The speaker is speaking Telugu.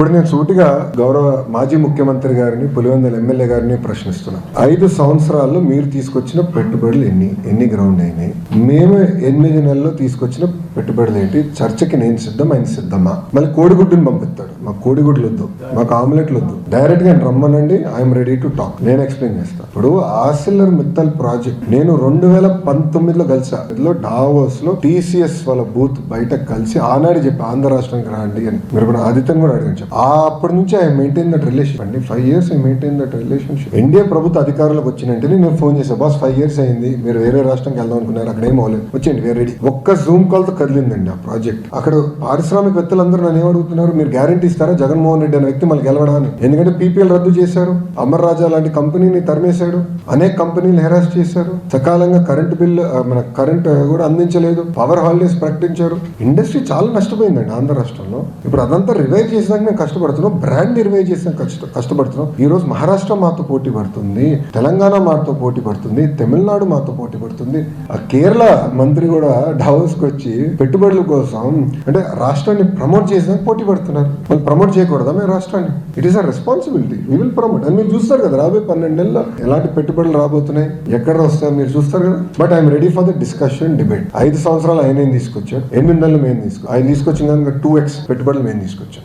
ఇప్పుడు నేను సూటిగా గౌరవ మాజీ ముఖ్యమంత్రి గారిని, పులివెందుల ఎమ్మెల్యే గారిని ప్రశ్నిస్తున్నా. 5 సంవత్సరాల్లో మీరు తీసుకొచ్చిన పెట్టుబడులు ఎన్ని గ్రౌండ్ అయినాయి? మేము 8 నెలల్లో తీసుకొచ్చిన పెట్టుబడులు ఏంటి? చర్చకి నేను సిద్ధం, ఆయన సిద్ధమా? మళ్ళీ కోడిగుడ్డుని పంపిస్తాడు. మాకు కోడిగుడ్లు వద్దు, మాకు ఆమ్లెట్లు వద్దు, డైరెక్ట్ గా రమ్మనండి, ఐఎమ్ రెడీ టు టాక్, నేను ఎక్స్ప్లెయిన్ చేస్తాను. ఇప్పుడు ఆర్సిలర్ మిత్తల్ ప్రాజెక్ట్ నేను 2019లో కలిసా. ఇందులో డావోస్ లో TCS వాళ్ళ బూత్ బయట కలిసి ఆనాడు చెప్పి ఆంధ్ర రాష్ట్రానికి రండి అని. మీరు కూడా ఆదిత్యని కూడా అడిగాను. అప్పటి నుంచి ఐ మెయింటైన్ దట్ రిలేషన్ అండి. 5 years I maintain that relationship. India ప్రభుత్వ అధికారులకు వచ్చినంటే నేను ఫోన్ చేశాను, బాస్ 5 years అయింది, మీరు వేరే రాష్ట్రానికి వెళ్దాం అనుకున్నారు, అక్కడ ఏం అవ్వలేదు, వచ్చేయండి వేరే రెడీ. ఒక్క జూమ్ కాల్ తో కదిలిందండి ఆ ప్రాజెక్ట్. అక్కడ పారిశ్రామికవేత్తలందరూ నన్ను ఏమడుగుతున్నారు, మీరు గ్యారంటీ ఇస్తారా జగన్మోహన్ రెడ్డి అనే వ్యక్తి మళ్ళీ గెలవడాన్ని? ఎందుకంటే PPL రద్దు చేశారు, అమర్ రాజా లాంటి కంపెనీని తరిమేశాడు, అనేక కంపెనీలు హెరాస్ చేశారు, సకాలంగా కరెంట్ బిల్లు మన కరెంట్ కూడా అందించలేదు, పవర్ హాలిడేస్ ప్రకటించారు. ఇండస్ట్రీ చాలా నష్టపోయిందండి ఆంధ్ర రాష్ట్రంలో. ఇప్పుడు అదంతా రివైవ్ చేసినాక మేము కష్టపడుతున్నాం, బ్రాండ్ రివైవ్ చేసినాక కష్టపడుతున్నాం. ఈ రోజు మహారాష్ట్ర మాతో పోటీ పడుతుంది, తెలంగాణ మాతో పోటీ పడుతుంది, తమిళనాడు మాతో పోటీ పడుతుంది. ఆ కేరళ మంత్రి కూడా డావోస్ కి వచ్చి పెట్టుబడుల కోసం అంటే రాష్ట్రాన్ని ప్రమోట్ చేసినాక పోటీ పడుతున్నారు. వాళ్ళు ప్రమోట్ చేయకూడదా మేము రాష్ట్రాన్ని? It is a responsibility, we will promote. అని మీరు చూస్తారు కదా రాబోయే 12 నెలల్లో ఎలాంటి పెట్టుబడులు రాబోతున్నాయి, ఎక్కడ వస్తాయో మీరు చూస్తారు కదా. But I'm ready for the discussion, debate. 5 సంవత్సరాలు ఆయన తీసుకొచ్చాడు, 8 నెలలు మేము ఆయన తీసుకొచ్చిన 2x పెట్టుబడులు మేము తీసుకొచ్చాం.